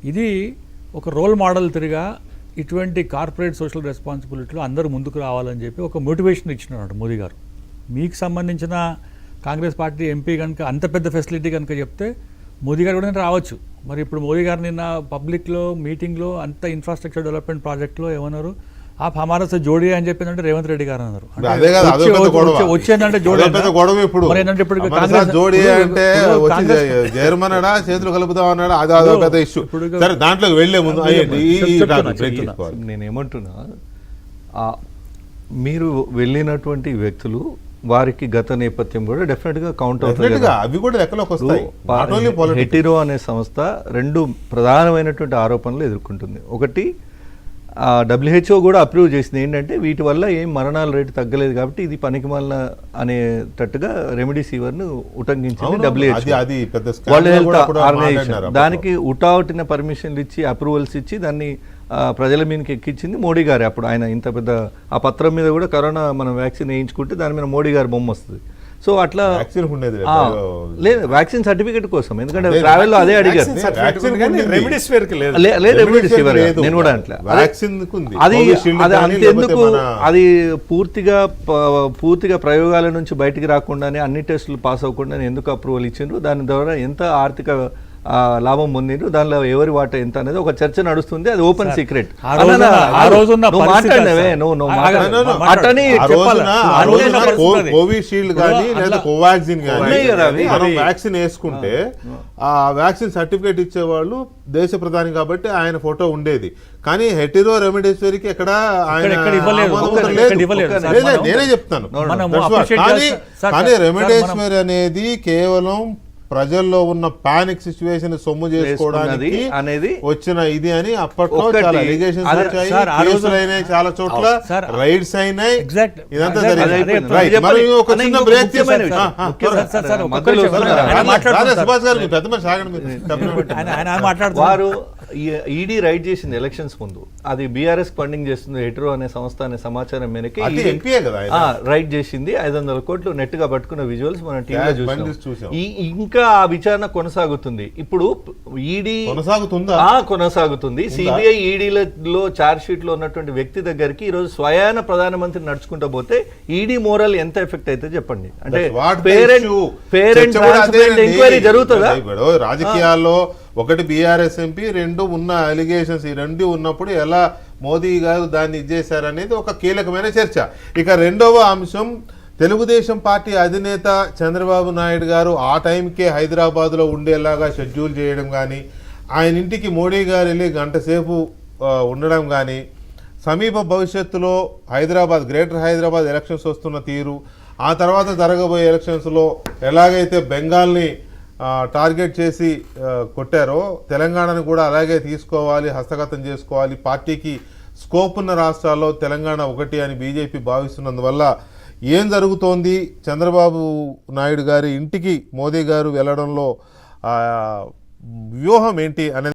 ఇది ఒక role model తిరిగా ఇటువంటి కార్పొరేట్ సోషల్ రెస్పాన్సిబిలిటీలో అందరూ ముందుకు రావాలని చెప్పి ఒక మోటివేషన్ ఇచ్చినాడు మోదీ గారు. మీకు సంబంధించిన కాంగ్రెస్ పార్టీ ఎంపీ కనుక అంత పెద్ద ఫెసిలిటీ కనుక చెప్తే మోదీ గారు కూడా రావచ్చు. మరి ఇప్పుడు మోదీ గారు నిన్న పబ్లిక్లో మీటింగ్లో అంత ఇన్ఫ్రాస్ట్రక్చర్ డెవలప్మెంట్ ప్రాజెక్ట్లో ఏమన్నారు, ఆ హమారా సే జోడీ అని చెప్పిందంటే రేవంత్ రెడ్డి గారు అన్నారు. వచ్చేందంటే జోడీ చేతులు కలుపుదాం అన్నాడా, అదో పెద్ద ఇష్యూ. సరే, దాంట్లోకి వెళ్లే ముందు నేనేమంటున్నా, మీరు వెళ్ళినటువంటి వ్యక్తులు వారికి గత నేపథ్యం కూడా డెఫినెట్ గా కౌంట్ అవుతుంది. అవి కూడా లెక్కలోకి వస్తాయి. హెటిరో అనే సంస్థ రెండు ప్రధానమైనటువంటి ఆరోపణలు ఎదుర్కొంటుంది. ఒకటి, WHO కూడా అప్రూవ్ చేసింది ఏంటంటే వీటి వల్ల ఏం మరణాల రేటు తగ్గలేదు కాబట్టి ఇది పనికిమాలిన అనేటట్టుగా రెమిడిసివర్ను ఉటంకించింది WHO, వరల్డ్ హెల్త్ ఆర్గనైజేషన్. దానికి ఉటావుటిన పర్మిషన్లు ఇచ్చి అప్రూవల్స్ ఇచ్చి దాన్ని ప్రజల మీదకి ఎక్కించింది మోడీ గారు. అప్పుడు ఆయన ఇంత పెద్ద ఆ పత్రం మీద కూడా కరోనా మనం వ్యాక్సిన్ వేయించుకుంటే దాని మీద మోడీ గారి బొమ్మ వస్తుంది. సో అట్లా లేదు వ్యాక్సిన్ సర్టిఫికేట్ కోసం, ఎందుకంటే ట్రావెల్ లో అదే అడిగారు. నేను కూడా అట్లా అది అంతెందుకు, అది పూర్తిగా ప్రయోగాల నుంచి బయటికి రాకుండానే అన్ని టెస్టులు పాస్ అవ్వకుండా ఎందుకు అప్రూవల్ ఇచ్చిండ్రు, దాని ద్వారా ఎంత ఆర్థిక లాభం పొందిండ్రు, దానిలో ఎవరి వాట ఎంత అనేది ఒక చర్చ నడుస్తుంది. అది ఓపెన్ సీక్రెట్. కోవిషీల్డ్ కానీ లేదా కోవాక్సిన్ కానీ మనం వ్యాక్సిన్ వేసుకుంటే ఆ వ్యాక్సిన్ సర్టిఫికేట్ ఇచ్చేవాళ్ళు దేశ ప్రధాని కాబట్టి ఆయన ఫోటో ఉండేది. కానీ హెటిరో రెమిడిసివిర్కి ఎక్కడ నేనే చెప్తాను. కానీ రెమిడిసివిర్ అనేది కేవలం ప్రజల్లో ఉన్న పానిక్ సిచ్యువేషన్ సొమ్ము చేసుకోవడానికి అనేది వచ్చిన ఇది అని అప్పట్లో చాలా అలిగేషన్స్ వచ్చాయి, కేసులు అయినాయి, చాలా చోట్ల రైడ్స్ అయినాయి. ఇదంతా సుభాష్ గారు పెద్ద మనిషి ఆగండి. వారు ఈడీ రైడ్ చేసింది ఎలక్షన్స్ ముందు, అది బీఆర్ఎస్ ఫండింగ్ చేస్తుంది హెటిరో అనే సంస్థ అనే సమాచారం మేరకు రైడ్ చేసింది. 500 కోట్లు నెట్ గా పట్టుకున్న విజువల్స్ మనం టీవీలో చూసాం. ఇంకా ఆ విచారణ కొనసాగుతుంది. ఇప్పుడు ఈడీ కొనసాగుతుంది. సిబిఐ ఈడీలో ఛార్జ్ షీట్ లో ఉన్నటువంటి వ్యక్తి దగ్గరికి ఈరోజు స్వయాన ప్రధానమంత్రి నడుచుకుంటూ పోతే ఈడీ మోరల్ ఎంత ఎఫెక్ట్ అయితే చెప్పండి. అంటే పేరెంట్ ఎంక్వైరీ జరుగుతుందా? రాజకీయాల్లో ఒకటి బీఆర్ఎస్ ఎంపీ, రెండు ఉన్న అలిగేషన్స్, ఈ రెండు ఉన్నప్పుడు ఎలా మోదీ గారు దాన్ని ఇచ్చేశారనేది ఒక కీలకమైన చర్చ. ఇక రెండవ అంశం, తెలుగుదేశం పార్టీ అధినేత చంద్రబాబు నాయుడు గారు ఆ టైంకే హైదరాబాద్లో ఉండేలాగా షెడ్యూల్ చేయడం కానీ, ఆయన ఇంటికి మోడీ గారు వెళ్ళి గంట సేపు ఉండడం కానీ, సమీప భవిష్యత్తులో గ్రేటర్ హైదరాబాద్ ఎలక్షన్స్ వస్తున్న తీరు, ఆ తర్వాత జరగబోయే ఎలక్షన్స్లో ఎలాగైతే బెంగాల్ని టార్గెట్ చేసి కొట్టారో తెలంగాణను కూడా అలాగే తీసుకోవాలి, హస్తగతం చేసుకోవాలి, పార్టీకి స్కోప్ ఉన్న రాష్ట్రాల్లో తెలంగాణ ఒకటి అని బీజేపీ భావిస్తున్నందువల్ల ఏం జరుగుతోంది, చంద్రబాబు నాయుడు గారి ఇంటికి మోదీ గారు వెళ్ళడంలో వ్యూహం ఏంటి అనేది